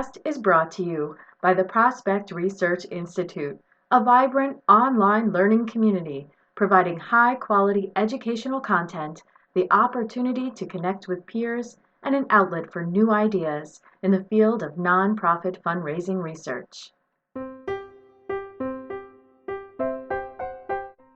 podcast is brought to you by the Prospect Research Institute, a vibrant online learning community providing high-quality educational content, the opportunity to connect with peers, and an outlet for new ideas in the field of nonprofit fundraising research.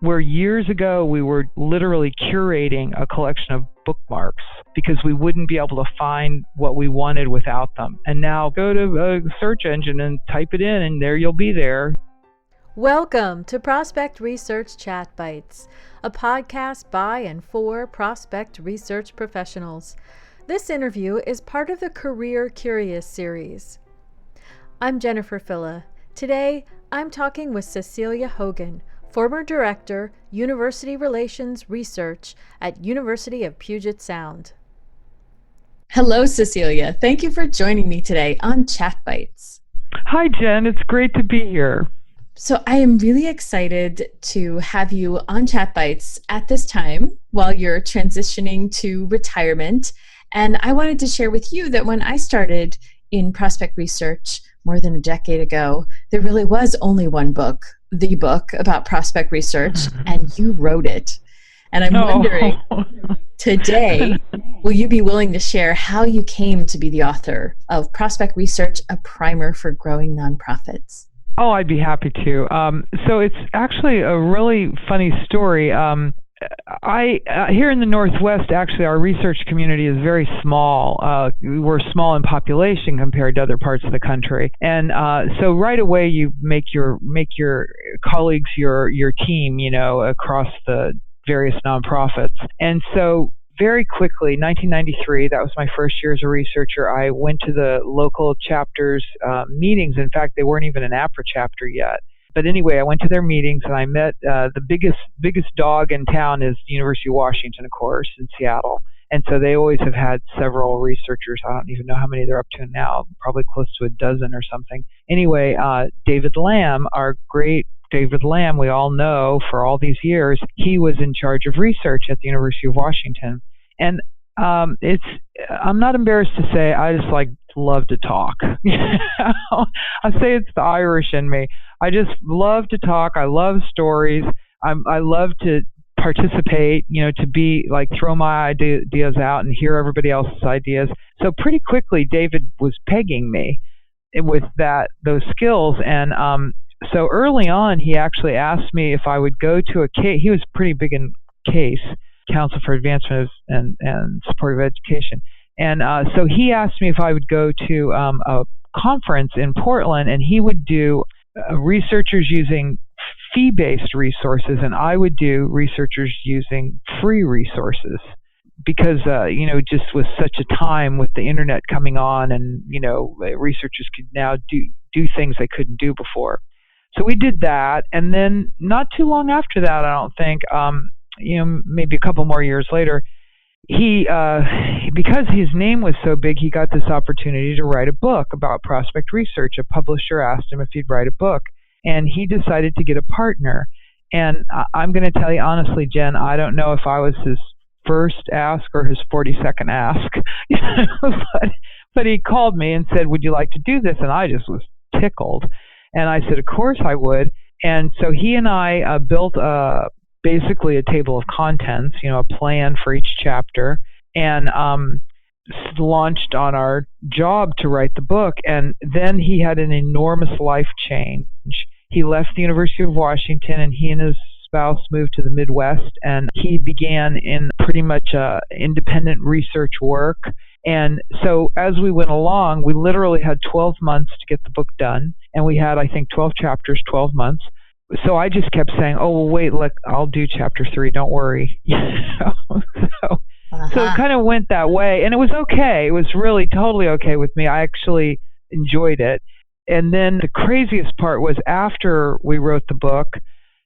Where years ago we were literally curating a collection of bookmarks because we wouldn't be able to find what we wanted without them. And now go to a search engine and type it in and there you'll be there. Welcome to Prospect Research Chat Bites, a podcast by and for prospect research professionals. This interview is part of the Career Curious series. I'm Jennifer Filla. Today, I'm talking with Cecilia Hogan, former Director, University Relations Research at University of Puget Sound. Hello, Cecilia. Thank you for joining me today on Chat Bites. Hi, Jen. It's great to be here. So I am really excited to have you on Chat Bites at this time while you're transitioning to retirement. And I wanted to share with you that when I started in prospect research more than a decade ago, there really was only one book, the book about prospect research, and you wrote it. And I'm wondering, today, will you be willing to share how you came to be the author of Prospect Research, a Primer for Growing Nonprofits? Oh, I'd be happy to. So it's actually a really funny story. Here in the Northwest, actually, our research community is very small. We're small in population compared to other parts of the country, and so right away you make your colleagues your team, across the various nonprofits. And so very quickly, 1993, that was my first year as a researcher. I went to the local chapters meetings. In fact, they weren't even an APRA chapter yet. But anyway, I went to their meetings and I met the biggest dog in town is the University of Washington, of course, in Seattle. And so they always have had several researchers. I don't even know how many they're up to now, probably close to a dozen or something. Anyway, David Lamb, our great David Lamb, we all know for all these years, he was in charge of research at the University of Washington. And I'm not embarrassed to say I just love to talk. I say it's the Irish in me. I just love to talk. I love stories. I love to participate, to be throw my ideas out and hear everybody else's ideas. So pretty quickly, David was pegging me with those skills. And so early on, he actually asked me if I would go to a case. He was pretty big in case, Council for Advancement and Support of Education. And so he asked me if I would go to a conference in Portland, and he would do researchers using fee-based resources, and I would do researchers using free resources. Because, just with such a time with the internet coming on and, researchers could now do things they couldn't do before. So we did that. And then not too long after that, I don't think, maybe a couple more years later, he, because his name was so big, he got this opportunity to write a book about prospect research. A publisher asked him if he'd write a book, and he decided to get a partner. And I'm going to tell you honestly, Jen, I don't know if I was his first ask or his 42nd ask, but he called me and said, "Would you like to do this?" And I just was tickled. And I said, "Of course I would." And so he and I built basically a table of contents, a plan for each chapter, and launched on our job to write the book. And then he had an enormous life change. He left the University of Washington, and he and his spouse moved to the Midwest, and he began in pretty much independent research work. And so as we went along, we literally had 12 months to get the book done, and we had, I think, 12 chapters, 12 months. So I just kept saying, "Oh, well, wait, look, I'll do chapter 3. Don't worry." So it kind of went that way, and it was okay. It was really totally okay with me. I actually enjoyed it. And then the craziest part was after we wrote the book,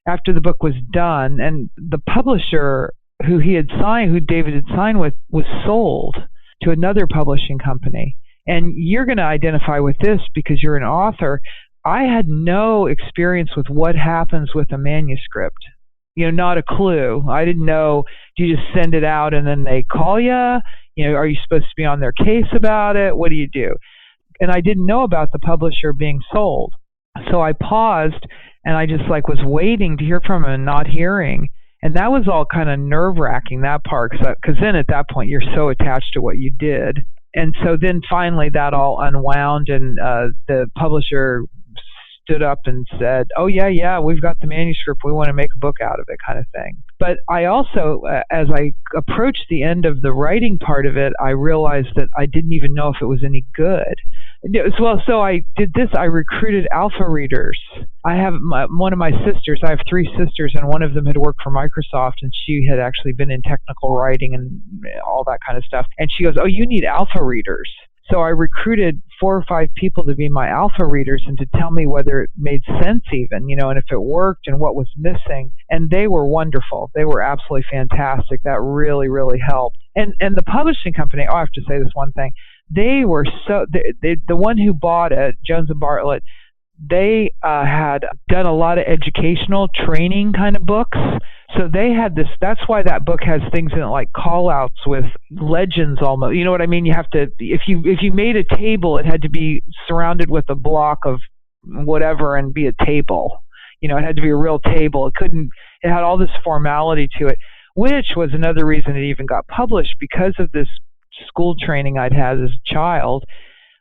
after the book was done, and the publisher who David had signed with, was sold to another publishing company. And you're going to identify with this because you're an author. I had no experience with what happens with a manuscript. Not a clue. I didn't know, do you just send it out and then they call you? Are you supposed to be on their case about it? What do you do? and I didn't know about the publisher being sold. So I paused, and I just like was waiting to hear from him and not hearing. And that was all kind of nerve-wracking, that part, because then at that point you're so attached to what you did. And so then finally that all unwound, and the publisher stood up and said, "Oh yeah, we've got the manuscript. We want to make a book out of it," kind of thing. But I also, as I approached the end of the writing part of it, I realized that I didn't even know if it was any good. Well, so I did this. I recruited alpha readers. I have one of my sisters. I have 3 sisters, and one of them had worked for Microsoft, and she had actually been in technical writing and all that kind of stuff. And she goes, "Oh, you need alpha readers." So I recruited 4 or 5 people to be my alpha readers and to tell me whether it made sense even, and if it worked and what was missing. And they were wonderful. They were absolutely fantastic. That really, really helped. And the publishing company, I have to say this one thing, they were the one who bought it, Jones and Bartlett, they had done a lot of educational training kind of books. So they had this, that's why that book has things in it like call outs with legends almost. You know what I mean? You have to, if you made a table, it had to be surrounded with a block of whatever and be a table. It had to be a real table. It had all this formality to it, which was another reason it even got published, because of this school training I'd had as a child.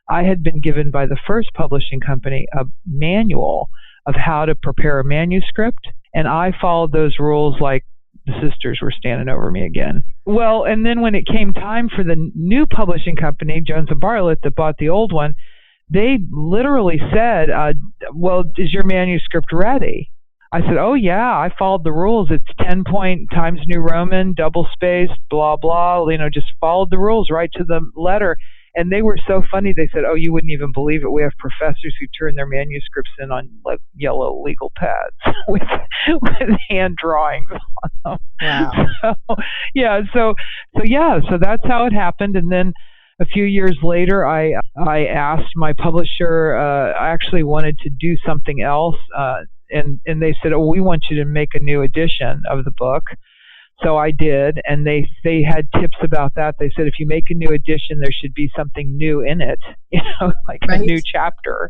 I had been given by the first publishing company a manual of how to prepare a manuscript, and I followed those rules like the sisters were standing over me again. Well, and then when it came time for the new publishing company, Jones and Bartlett, that bought the old one, they literally said, "Well, is your manuscript ready?" I said, "Oh yeah, I followed the rules. It's 10-point Times New Roman, double spaced, blah blah. Just followed the rules right to the letter." And they were so funny. They said, "Oh, you wouldn't even believe it. We have professors who turn their manuscripts in on like yellow legal pads with hand drawings on them." Wow. So that's how it happened. And then a few years later, I asked my publisher. I actually wanted to do something else, and they said, "Oh, we want you to make a new edition of the book." So I did, and they had tips about that. They said if you make a new edition, there should be something new in it, like right. A new chapter.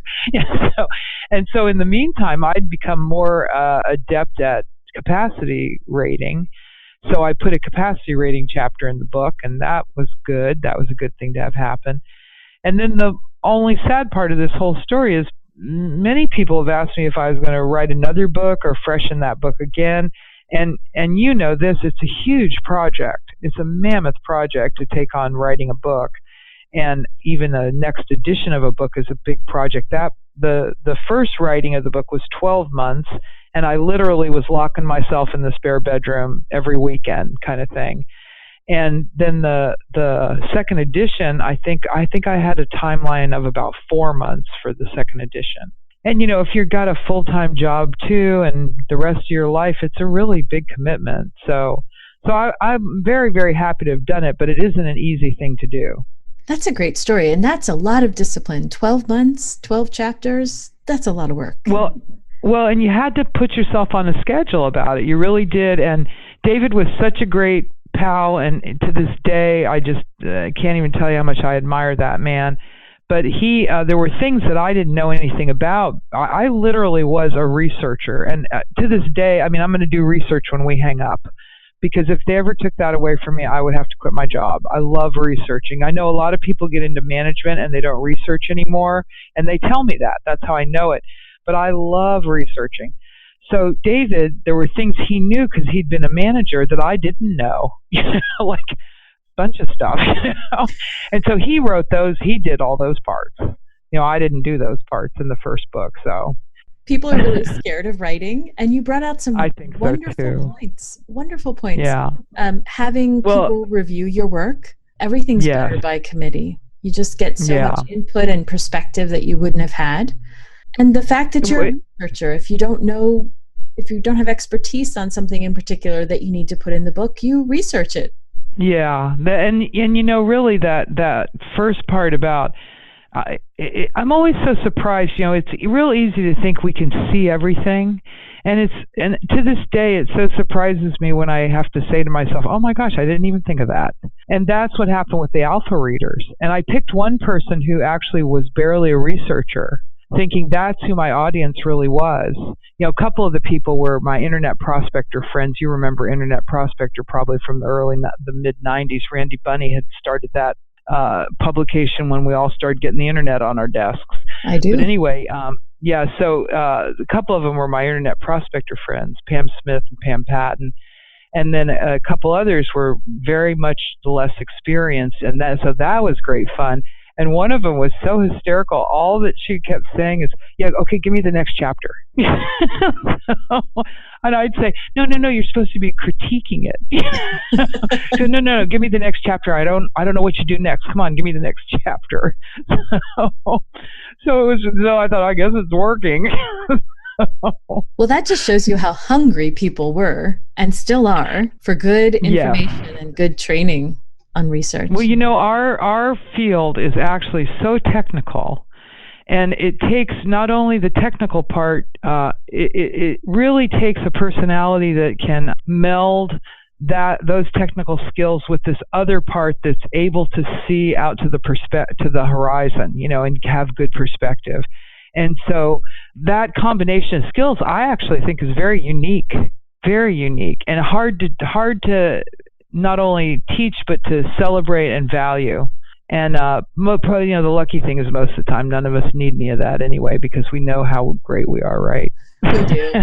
So in the meantime, I'd become more adept at capacity rating. So I put a capacity rating chapter in the book, and that was good. That was a good thing to have happen. And then the only sad part of this whole story is many people have asked me if I was going to write another book or freshen that book again. And this, it's a huge project. It's a mammoth project to take on writing a book. And even a next edition of a book is a big project. That the first writing of the book was 12 months, and I literally was locking myself in the spare bedroom every weekend kind of thing. And then the second edition, I think I had a timeline of about 4 months for the second edition. And, if you've got a full-time job too and the rest of your life, it's a really big commitment. So I'm very, very happy to have done it, but it isn't an easy thing to do. That's a great story. And that's a lot of discipline. 12 months, 12 chapters, that's a lot of work. Well, and you had to put yourself on a schedule about it. You really did. And David was such a great pal. And to this day, I just can't even tell you how much I admire that man. But there were things that I didn't know anything about. I literally was a researcher. And to this day, I'm going to do research when we hang up. Because if they ever took that away from me, I would have to quit my job. I love researching. I know a lot of people get into management and they don't research anymore. And they tell me that. That's how I know it. But I love researching. So David, there were things he knew because he'd been a manager that I didn't know. Like bunch of stuff, and so he wrote those. He did all those parts. I didn't do those parts in the first book. So people are really scared of writing, and you brought out some wonderful points. Wonderful points. Yeah. Having people review your work, everything's better by committee. You just get so much input and perspective that you wouldn't have had. And the fact that you're a researcher, if you don't have expertise on something in particular that you need to put in the book, you research it. Yeah, and really that first part about I'm always so surprised. It's real easy to think we can see everything, and to this day it so surprises me when I have to say to myself, "Oh my gosh, I didn't even think of that." And that's what happened with the alpha readers. And I picked one person who actually was barely a researcher, thinking that's who my audience really was. A couple of the people were my Internet Prospector friends. You remember Internet Prospector probably from the mid 90s. Randy Bunny had started that publication when we all started getting the internet on our desks. I do. But anyway, so a couple of them were my Internet Prospector friends, Pam Smith and Pam Patton. And then a couple others were very much less experienced, and so that was great fun. And one of them was so hysterical. All that she kept saying is, "Yeah, okay, give me the next chapter." And I'd say, "No, you're supposed to be critiquing it." She said, no, give me the next chapter. I don't know what you do next. Come on, give me the next chapter. So I thought, I guess it's working. Well, that just shows you how hungry people were and still are for good information and good training on research. Well, our field is actually so technical, and it takes not only the technical part, it really takes a personality that can meld those technical skills with this other part that's able to see out to the horizon, and have good perspective. And so that combination of skills, I actually think, is very unique, and hard to not only teach but to celebrate and value. And probably, the lucky thing is most of the time none of us need any of that anyway, because we know how great we are, right? We do.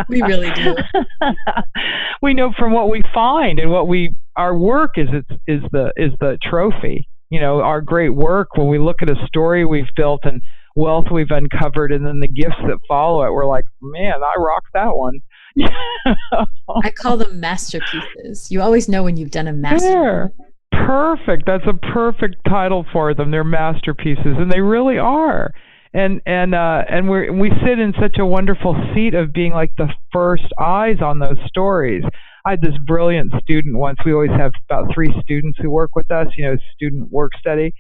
We really do. We know from what we find, and our work is the trophy. Our great work, when we look at a story we've built and wealth we've uncovered, and then the gifts that follow it, we're like, man, I rocked that one. I call them masterpieces. You always know when you've done a masterpiece. Perfect. That's a perfect title for them. They're masterpieces, and they really are. And we sit in such a wonderful seat of being like the first eyes on those stories. I had this brilliant student once. We always have about 3 students who work with us, student work study.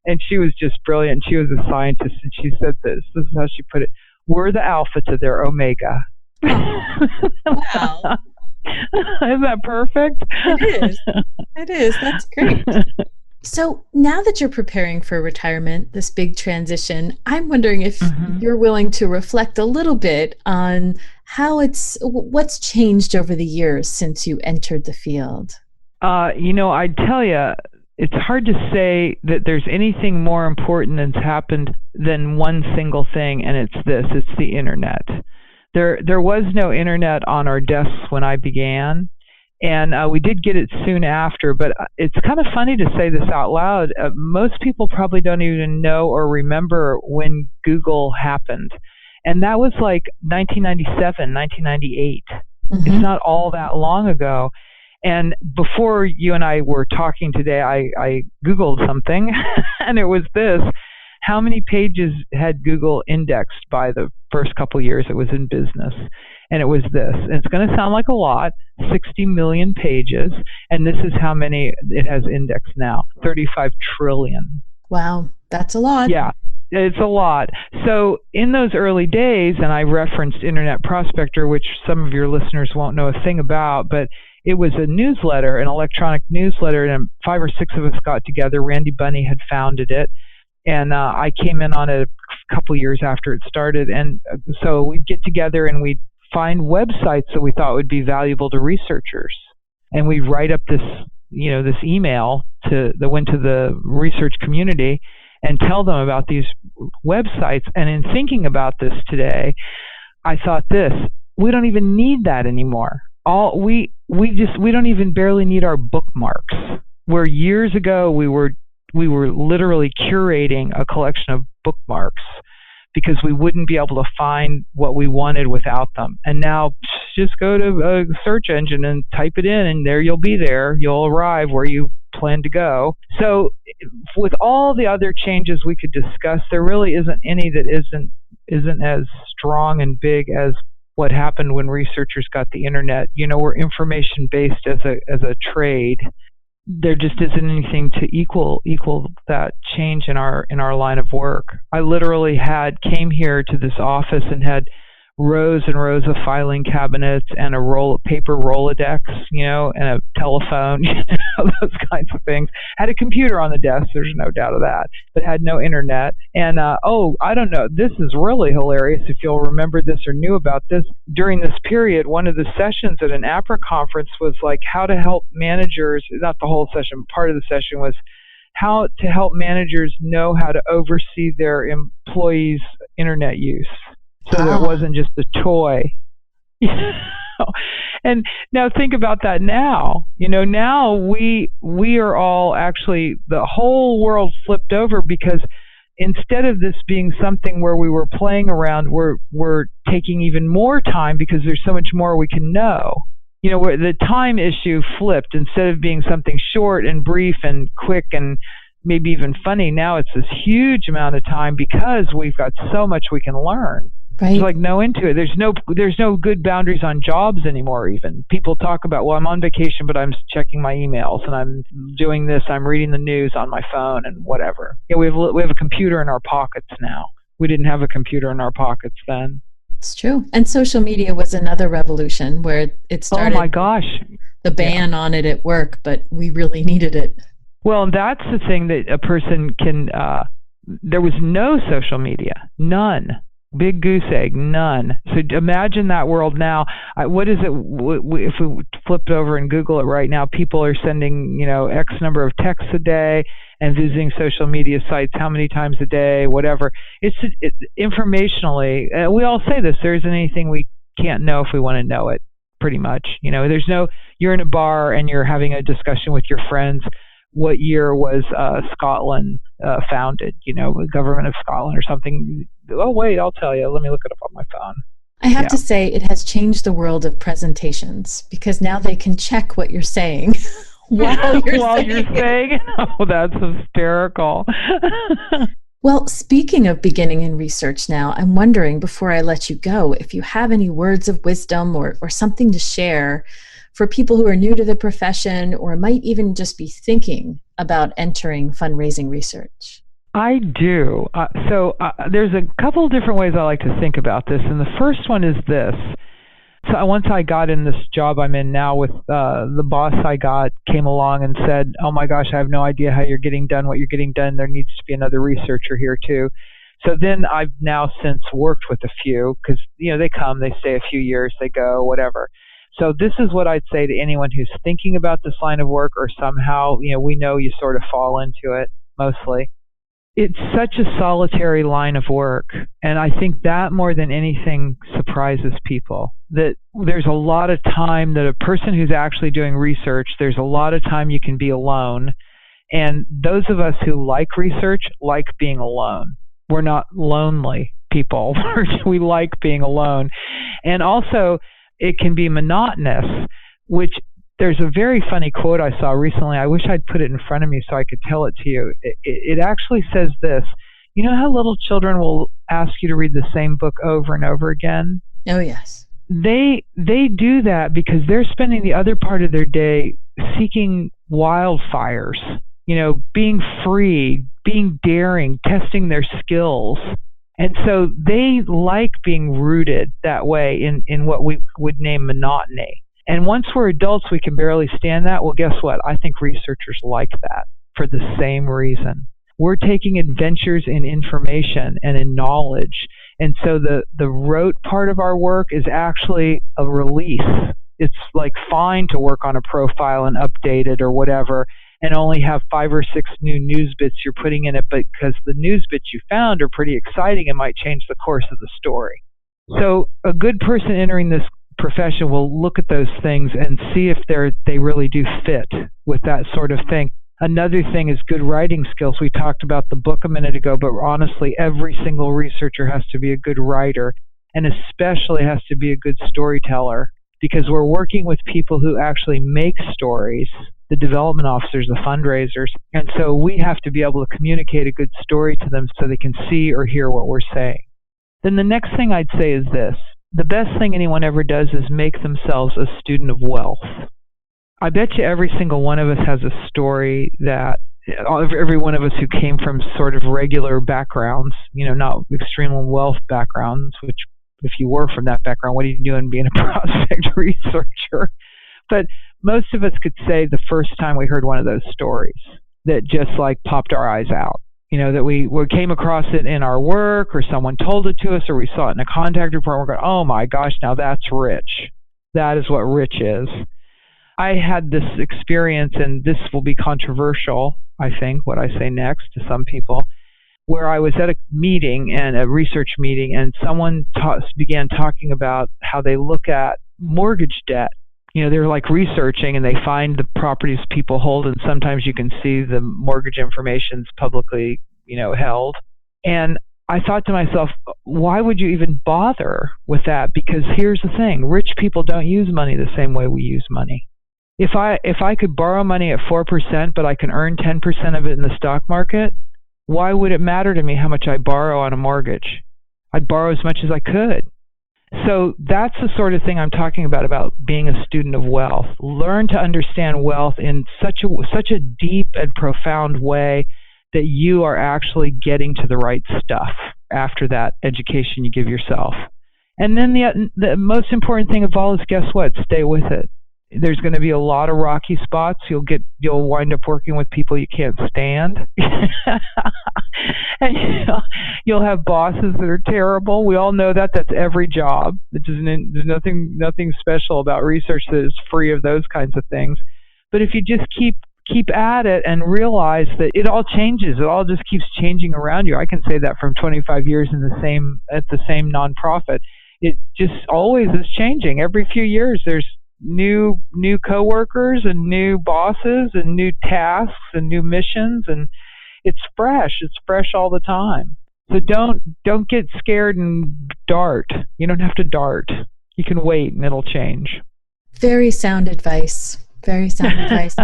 And she was just brilliant. She was a scientist, and she said this is how she put it: we're the alpha to their omega. Wow. Isn't that perfect? It is. That's great. So now that you're preparing for retirement, this big transition, I'm wondering if you're willing to reflect a little bit on what's changed over the years since you entered the field. I'd tell you, it's hard to say that there's anything more important that's happened than one single thing, and it's the internet. There was no internet on our desks when I began, and we did get it soon after, but it's kind of funny to say this out loud. Most people probably don't even know or remember when Google happened, and that was like 1997, 1998. It's not all that long ago. And before you and I were talking today, I Googled something, and it was this: how many pages had Google indexed by the first couple years it was in business? And it was this. And it's going to sound like a lot: 60 million pages. And this is how many it has indexed now: 35 trillion. Wow, that's a lot. Yeah. It's a lot. So in those early days, and I referenced Internet Prospector, which some of your listeners won't know a thing about, but it was a newsletter, an electronic newsletter, and 5 or 6 of us got together. Randy Bunny had founded it, and I came in on it a couple years after it started. And so we'd get together and we'd find websites that we thought would be valuable to researchers, and we'd write up this email that went to the research community and tell them about these websites. And in thinking about this today, I thought we don't even need that anymore. We don't even barely need our bookmarks. Where years ago we were literally curating a collection of bookmarks because we wouldn't be able to find what we wanted without them. And now just go to a search engine and type it in, and there you'll be there. You'll arrive where you plan to go. So with all the other changes we could discuss, there really isn't any that isn't as strong and big as what happened when researchers got the internet. We're information based as a trade. There just isn't anything to equal that change in our line of work. I literally came here to this office and had rows and rows of filing cabinets and a paper Rolodex, and a telephone, those kinds of things. Had a computer on the desk, there's no doubt of that, but had no internet. And I don't know, this is really hilarious if you'll remember this or knew about this. During this period, one of the sessions at an APRA conference was like how to help managers, not the whole session, part of the session was how to help managers know how to oversee their employees' internet use so that it wasn't just a toy. And now think about that now. Now we are all actually, the whole world flipped over, because instead of this being something where we were playing around, we're taking even more time because there's so much more we can know. Where the time issue flipped, instead of being something short and brief and quick and maybe even funny, now it's this huge amount of time because we've got so much we can learn. Right. There's like no into it. There's no good boundaries on jobs anymore. Even people talk about, well, I'm on vacation, but I'm checking my emails and I'm doing this. I'm reading the news on my phone and whatever. We have a computer in our pockets now. We didn't have a computer in our pockets then. It's true. And social media was another revolution where it started. Oh my gosh. The ban on it at work, but we really needed it. Well, and that's the thing that a person can. There was no social media, none. Big goose egg, none. So imagine that world now. What is it? If we flip over and Google it right now, people are sending, X number of texts a day and visiting social media sites how many times a day, whatever. It's informationally, we all say this, there isn't anything we can't know if we want to know it, pretty much. You're in a bar and you're having a discussion with your friends. What year was Scotland founded? The government of Scotland or something. Oh, wait, I'll tell you. Let me look it up on my phone. I have to say it has changed the world of presentations, because now they can check what you're saying while you're saying it. Oh, that's hysterical. Well, speaking of beginning in research now, I'm wondering, before I let you go, if you have any words of wisdom or something to share for people who are new to the profession or might even just be thinking about entering fundraising research. I do. So there's a couple of different ways I like to think about this. And the first one is this. So once I got in this job I'm in now with the boss I got came along and said, oh my gosh, I have no idea how you're getting done what you're getting done. There needs to be another researcher here too. So then I've now since worked with a few because, they come, they stay a few years, they go, whatever. So this is what I'd say to anyone who's thinking about this line of work or somehow, we know you sort of fall into it mostly. It's such a solitary line of work, and I think that more than anything surprises people, that there's a lot of time that a person who's actually doing research, there's a lot of time you can be alone, and those of us who like research like being alone. We're not lonely people. We like being alone. And also, it can be monotonous, which there's a very funny quote I saw recently. I wish I'd put it in front of me so I could tell it to you. It actually says this. You know how little children will ask you to read the same book over and over again? Oh, yes. They do that because they're spending the other part of their day seeking wildfires, being free, being daring, testing their skills. And so they like being rooted that way in what we would name monotony. And once we're adults, we can barely stand that. Well, guess what? I think researchers like that for the same reason. We're taking adventures in information and in knowledge. And so the rote part of our work is actually a release. It's like fine to work on a profile and update it or whatever and only have 5 or 6 new news bits you're putting in it, but because the news bits you found are pretty exciting and might change the course of the story. So a good person entering this profession will look at those things and see if they really do fit with that sort of thing. Another thing is good writing skills. We talked about the book a minute ago, but honestly, every single researcher has to be a good writer and especially has to be a good storyteller because we're working with people who actually make stories, the development officers, the fundraisers, and so we have to be able to communicate a good story to them so they can see or hear what we're saying. Then the next thing I'd say is this. The best thing anyone ever does is make themselves a student of wealth. I bet you every single one of us has a story that every one of us who came from sort of regular backgrounds, not extreme wealth backgrounds, which if you were from that background, what are you doing being a prospect researcher? But most of us could say the first time we heard one of those stories that just like popped our eyes out. That we came across it in our work, or someone told it to us, or we saw it in a contact report, and we're going, oh my gosh, now that's rich. That is what rich is. I had this experience, and this will be controversial, I think, what I say next to some people, where I was at a meeting, and a research meeting, and someone began talking about how they look at mortgage debt. They're like researching, and they find the properties people hold, and sometimes you can see the mortgage information's publicly, held. And I thought to myself, why would you even bother with that? Because here's the thing, rich people don't use money the same way we use money. If I could borrow money at 4%, but I can earn 10% of it in the stock market, why would it matter to me how much I borrow on a mortgage? I'd borrow as much as I could. So that's the sort of thing I'm talking about being a student of wealth. Learn to understand wealth in such a deep and profound way that you are actually getting to the right stuff after that education you give yourself. And then the most important thing of all is, guess what? Stay with it. There's going to be a lot of rocky spots. You'll wind up working with people you can't stand. And you'll have bosses that are terrible. We all know that. That's every job. There's nothing special about research that is free of those kinds of things. But if you just keep at it and realize that it all changes, it all just keeps changing around you. I can say that from 25 years at the same nonprofit. It just always is changing. Every few years there's new coworkers and new bosses and new tasks and new missions, and it's fresh all the time. So don't get scared and dart. You don't have to dart. You can wait and it'll change. Very sound advice. Very sound advice.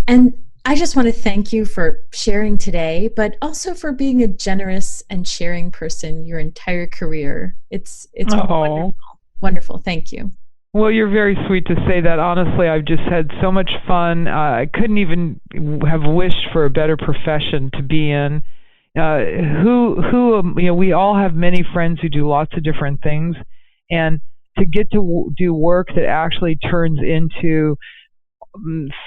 And I just want to thank you for sharing today, but also for being a generous and sharing person your entire career. It's wonderful. Wonderful. Thank you. Well, you're very sweet to say that. Honestly, I've just had so much fun. I couldn't even have wished for a better profession to be in. We all have many friends who do lots of different things, and to get to do work that actually turns into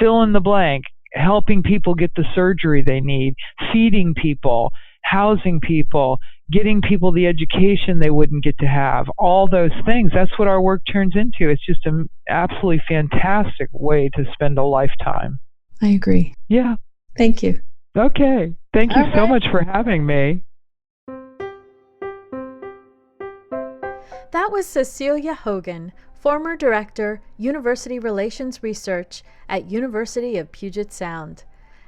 fill in the blank, helping people get the surgery they need, feeding people, housing people, getting people the education they wouldn't get to have, all those things. That's what our work turns into. It's just an absolutely fantastic way to spend a lifetime. I agree. Yeah. Thank you. Okay. Thank you so much for having me. That was Cecilia Hogan, former Director, University Relations Research at University of Puget Sound.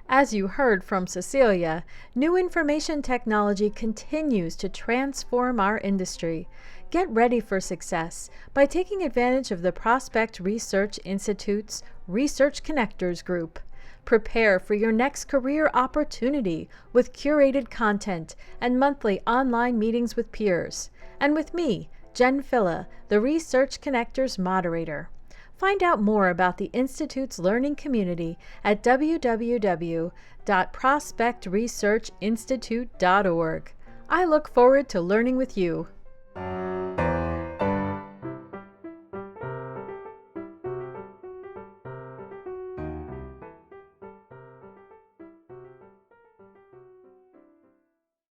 As you heard from Cecilia, new information technology continues to transform our industry. Get ready for success by taking advantage of the Prospect Research Institute's Research Connectors Group. Prepare for your next career opportunity with curated content and monthly online meetings with peers. And with me, Jen Filla, the Research Connectors moderator. Find out more about the Institute's learning community at www.prospectresearchinstitute.org. I look forward to learning with you.